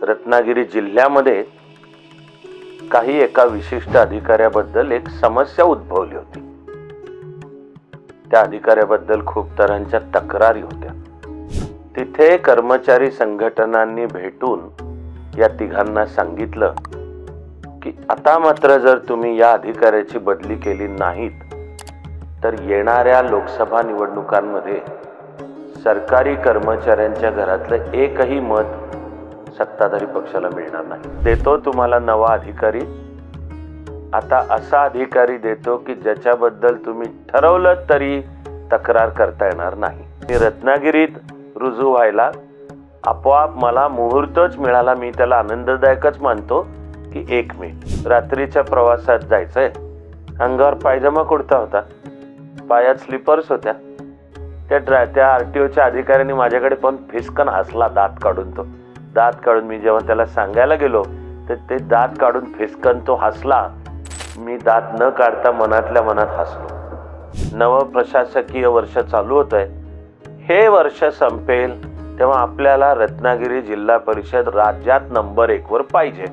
रत्नागिरी जिल्ह्यामध्ये काही एका विशिष्ट अधिकाऱ्याबद्दल एक समस्या उद्भवली होती। त्या अधिकाऱ्याबद्दल खूप तऱ्हांच्या तक्रारी होत्या। तिथे कर्मचारी संघटनांनी भेटून या तिघांना सांगितलं की आता मात्र जर तुम्ही या अधिकाऱ्याची बदली केली नाहीत तर येणाऱ्या लोकसभा निवडणुकांमध्ये सरकारी कर्मचाऱ्यांच्या घरातलं एकही मत सत्ताधारी पक्षाला मिळणार नाही। देतो तुम्हाला नवा अधिकारी, आता असा अधिकारी देतो की ज्याच्याबद्दल तुम्ही ठरवलं तरी तक्रार करता येणार नाही। मी रत्नागिरीत रुजू व्हायला आपोआप मला मुहूर्तच मिळाला। मी त्याला आनंददायकच मानतो की 1 मिनिट रात्रीच्या प्रवासात जायचंय, अंगावर पायजमा कुर्ता होता, पायात स्लीपर्स होत्या। त्या आरटीओच्या अधिकाऱ्याने माझ्याकडे पण फिसकन हसला, दात काढून मी जेव्हा त्याला सांगायला गेलो तर ते दात काढून फिसकन तो हसला। मी दात न काढता मनातल्या मनात हसलो। नवं प्रशासकीय वर्ष चालू होतंय, हे वर्ष संपेल तेव्हा आपल्याला रत्नागिरी जिल्हा परिषद राज्यात नंबर 1 वर पाहिजे।